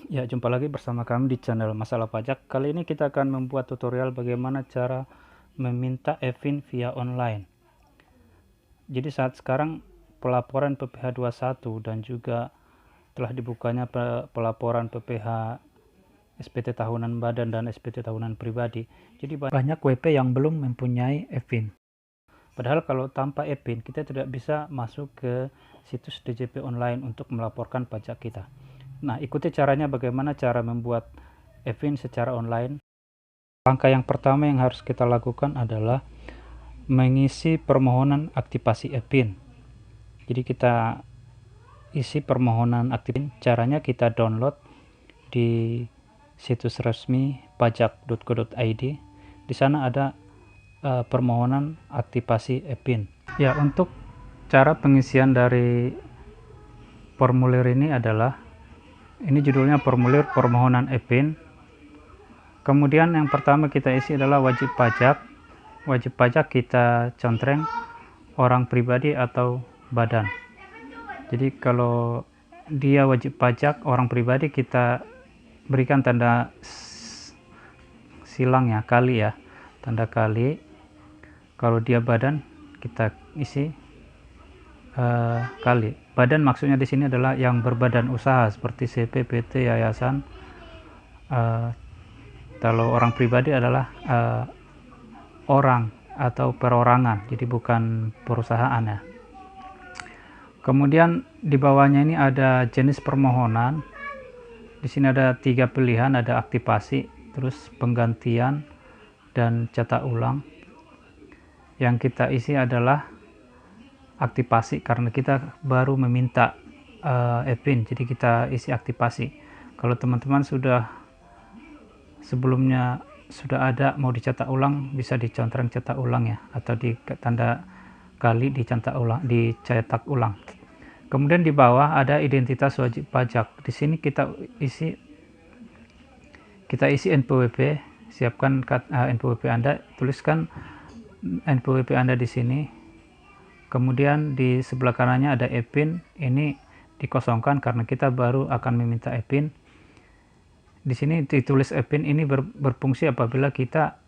Ya, jumpa lagi bersama kami di channel Masalah Pajak. Kali ini kita akan membuat tutorial bagaimana cara meminta e-fin via online. Jadi saat sekarang pelaporan PPh 21 dan juga telah dibukanya pelaporan PPh SPT tahunan badan dan SPT tahunan pribadi. Jadi banyak WP yang belum mempunyai e-fin. Padahal kalau tanpa e-fin kita tidak bisa masuk ke situs DJP online untuk melaporkan pajak kita. Nah, ikuti caranya bagaimana cara membuat e-fin secara online. Langkah yang pertama yang harus kita lakukan adalah mengisi permohonan aktivasi e-fin. Jadi kita isi permohonan aktif. Caranya kita download di situs resmi pajak.go.id. Di sana ada permohonan aktivasi e-fin. Ya, untuk cara pengisian dari formulir ini adalah, ini judulnya formulir permohonan e-fin. Kemudian yang pertama kita isi adalah wajib pajak. Wajib pajak kita contreng orang pribadi atau badan. Jadi kalau dia wajib pajak orang pribadi, kita berikan tanda silang ya, kali ya, tanda kali. Kalau dia badan, kita isi kali. Badan maksudnya di sini adalah yang berbadan usaha seperti CP, PT, yayasan. Kalau orang pribadi adalah orang atau perorangan, jadi bukan perusahaan ya. Kemudian di bawahnya ini ada jenis permohonan. Di sini ada 3 pilihan, ada aktivasi, terus penggantian, dan cetak ulang. Yang kita isi adalah aktivasi karena kita baru meminta e-fin, jadi kita isi aktivasi. Kalau teman-teman sudah sebelumnya sudah ada mau dicetak ulang, bisa dicontreng cetak ulang ya, atau di tanda kali dicetak ulang. Kemudian di bawah ada identitas wajib pajak. Di sini kita isi NPWP. Siapkan NPWP Anda, tuliskan NPWP Anda di sini. Kemudian di sebelah kanannya ada e-fin, ini dikosongkan karena kita baru akan meminta e-fin. Di sini ditulis e-fin ini berfungsi apabila kita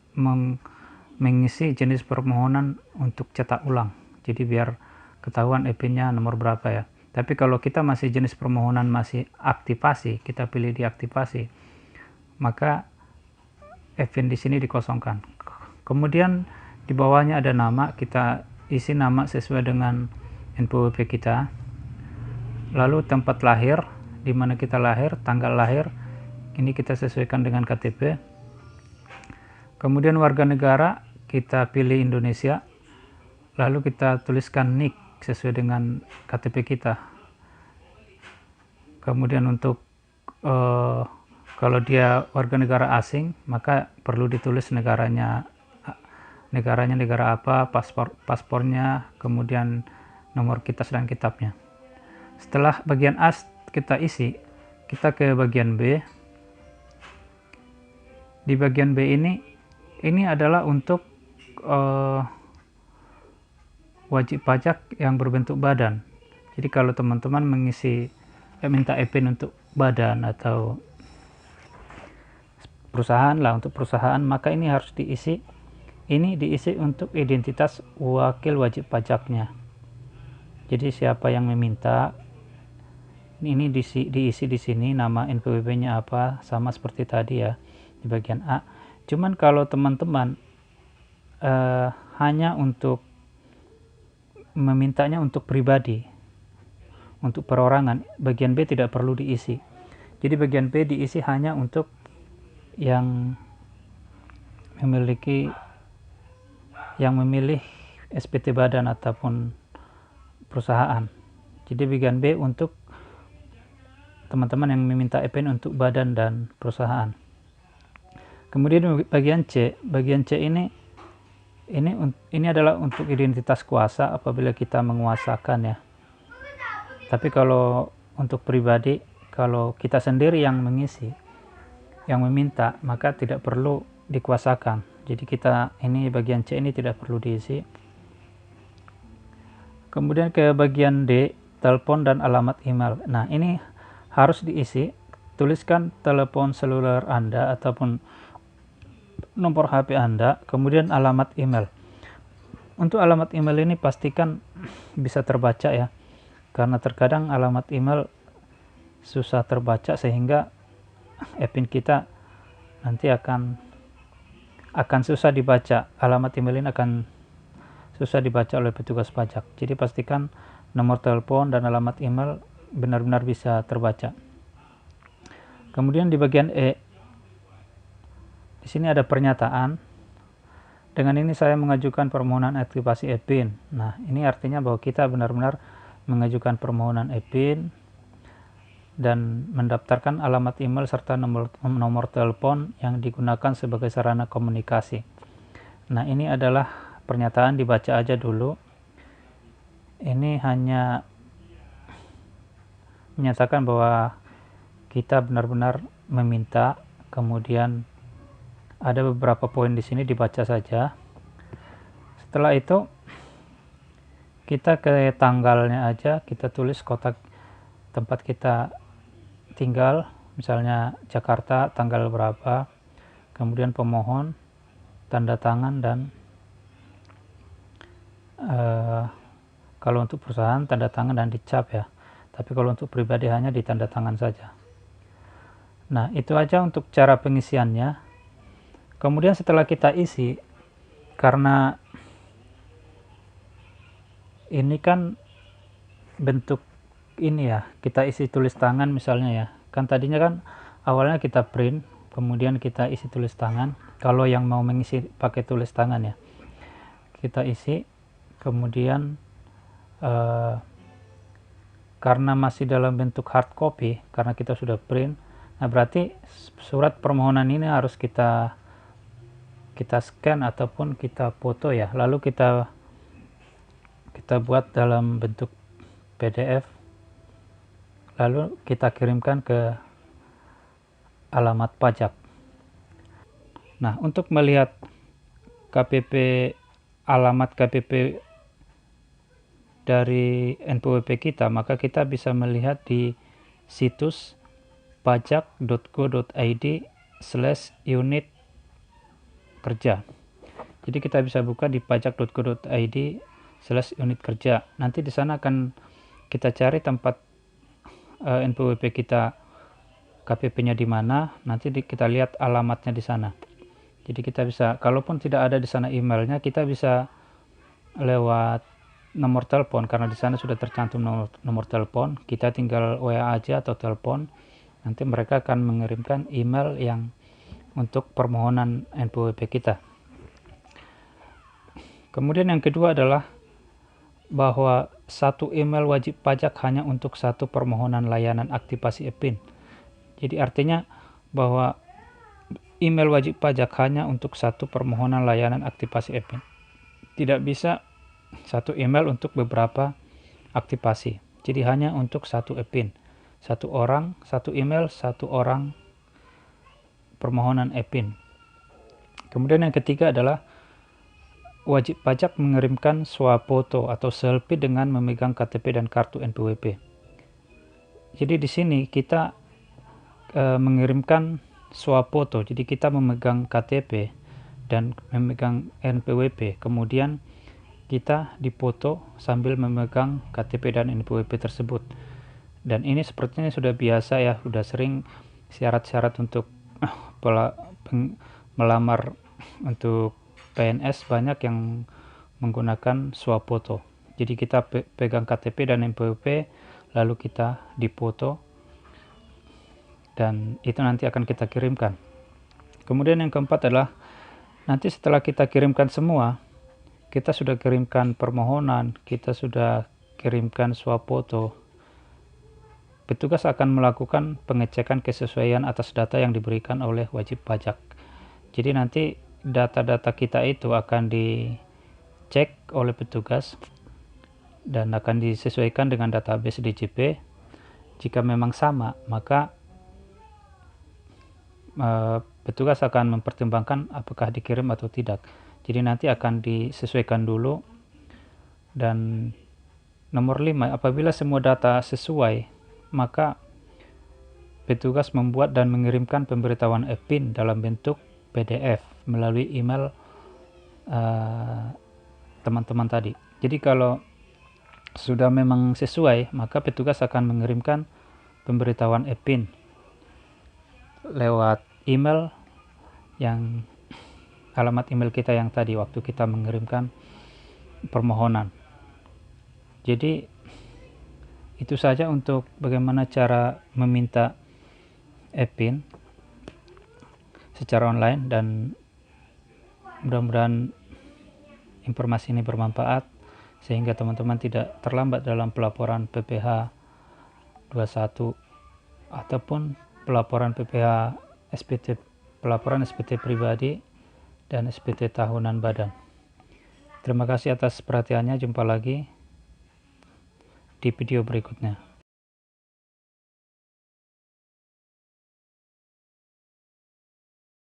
mengisi jenis permohonan untuk cetak ulang. Jadi biar ketahuan e-finnya nomor berapa ya. Tapi kalau kita masih jenis permohonan masih aktivasi, kita pilih di aktivasi, maka e-fin di sini dikosongkan. Kemudian di bawahnya ada nama, kita isi nama sesuai dengan NPWP kita. Lalu tempat lahir, di mana kita lahir, tanggal lahir, ini kita sesuaikan dengan KTP. Kemudian warga negara, kita pilih Indonesia. Lalu kita tuliskan NIK sesuai dengan KTP kita. Kemudian untuk kalau dia warga negara asing, maka perlu ditulis negaranya negara apa, paspornya, kemudian nomor kitas dan kitabnya. Setelah bagian A kita isi, kita ke bagian B. Di bagian B ini adalah untuk wajib pajak yang berbentuk badan. Jadi kalau teman-teman mengisi minta e-fin untuk badan atau perusahaan lah, untuk perusahaan, maka ini harus diisi. Ini diisi untuk identitas wakil wajib pajaknya. Jadi siapa yang meminta, ini diisi di sini, nama NPWP-nya apa, sama seperti tadi ya di bagian A. Cuman kalau teman-teman hanya untuk memintanya untuk pribadi, untuk perorangan, bagian B tidak perlu diisi. Jadi bagian B diisi hanya untuk yang memilih SPT badan ataupun perusahaan. Jadi bagian B untuk teman-teman yang meminta e-fin untuk badan dan perusahaan. Kemudian bagian C ini adalah untuk identitas kuasa apabila kita menguasakan ya. Tapi kalau untuk pribadi, kalau kita sendiri yang mengisi, yang meminta, maka tidak perlu dikuasakan. Jadi kita ini bagian C ini tidak perlu diisi. Kemudian ke bagian D, telepon dan alamat email. Nah, ini harus diisi tuliskan telepon seluler Anda ataupun nomor HP Anda, kemudian alamat email. Untuk alamat email ini pastikan bisa terbaca ya, karena terkadang alamat email susah terbaca sehingga e-pin kita nanti akan susah dibaca. Alamat email ini akan susah dibaca oleh petugas pajak. Jadi pastikan nomor telepon dan alamat email benar-benar bisa terbaca. Kemudian di bagian E, di sini ada pernyataan. Dengan ini saya mengajukan permohonan aktivasi e-pin. Nah, ini artinya bahwa kita benar-benar mengajukan permohonan e-pin dan mendaftarkan alamat email serta nomor telepon yang digunakan sebagai sarana komunikasi. Nah, ini adalah pernyataan, dibaca aja dulu. Ini hanya menyatakan bahwa kita benar-benar meminta, kemudian ada beberapa poin di sini, dibaca saja. Setelah itu kita ke tanggalnya aja, kita tulis kota tempat kita tinggal, misalnya Jakarta, tanggal berapa, kemudian pemohon, tanda tangan, dan kalau untuk perusahaan tanda tangan dan dicap ya, tapi kalau untuk pribadi hanya ditanda tangan saja. Nah, itu aja untuk cara pengisiannya. Kemudian setelah kita isi, karena ini kan bentuk ini ya, kita isi tulis tangan misalnya ya, kan tadinya kan awalnya kita print, kemudian kita isi tulis tangan. Kalau yang mau mengisi pakai tulis tangan ya, kita isi, kemudian karena masih dalam bentuk hard copy, karena kita sudah print, nah berarti surat permohonan ini harus kita scan ataupun kita foto ya, lalu kita buat dalam bentuk PDF, lalu kita kirimkan ke alamat pajak. Nah, untuk melihat alamat KPP dari NPWP kita, maka kita bisa melihat di situs pajak.go.id/unit kerja. Jadi kita bisa buka di pajak.go.id/unit kerja. Nanti di sana akan kita cari tempat NPWP kita, KPP-nya di mana. Nanti kita lihat alamatnya di sana. Jadi kita bisa, kalaupun tidak ada di sana emailnya, kita bisa lewat nomor telepon, karena di sana sudah tercantum nomor telepon. Kita tinggal WA aja atau telepon. Nanti mereka akan mengirimkan email yang untuk permohonan NPWP kita. Kemudian yang kedua adalah bahwa satu email wajib pajak hanya untuk satu permohonan layanan aktivasi e-pin. Jadi artinya bahwa email wajib pajak hanya untuk satu permohonan layanan aktivasi e-pin. Tidak bisa satu email untuk beberapa aktivasi. Jadi hanya untuk satu e-pin. Satu orang, satu email, satu orang permohonan e-pin. Kemudian yang ketiga adalah wajib pajak mengirimkan swafoto atau selfie dengan memegang KTP dan kartu NPWP. Jadi di sini kita mengirimkan swafoto. Jadi kita memegang KTP dan memegang NPWP. Kemudian kita dipoto sambil memegang KTP dan NPWP tersebut. Dan ini sepertinya sudah biasa ya, sudah sering syarat-syarat untuk melamar untuk PNS banyak yang menggunakan swafoto. Jadi kita pegang KTP dan NPWP, lalu kita dipoto, dan itu nanti akan kita kirimkan. Kemudian yang keempat adalah nanti setelah kita kirimkan semua, kita sudah kirimkan permohonan, kita sudah kirimkan swafoto, petugas akan melakukan pengecekan kesesuaian atas data yang diberikan oleh wajib pajak. Jadi nanti data-data kita itu akan dicek oleh petugas dan akan disesuaikan dengan database DJP. Jika memang sama, maka petugas akan mempertimbangkan apakah dikirim atau tidak. Jadi nanti akan disesuaikan dulu. Dan nomor 5, apabila semua data sesuai, maka petugas membuat dan mengirimkan pemberitahuan EPIN dalam bentuk PDF melalui email teman-teman tadi. Jadi kalau sudah memang sesuai, maka petugas akan mengirimkan pemberitahuan EPIN lewat email yang alamat email kita yang tadi waktu kita mengirimkan permohonan. Jadi itu saja untuk bagaimana cara meminta EPIN secara online, dan mudah-mudahan informasi ini bermanfaat sehingga teman-teman tidak terlambat dalam pelaporan PPh 21 ataupun pelaporan PPh SPT, pelaporan SPT pribadi dan SPT tahunan badan. Terima kasih atas perhatiannya. Jumpa lagi di video berikutnya.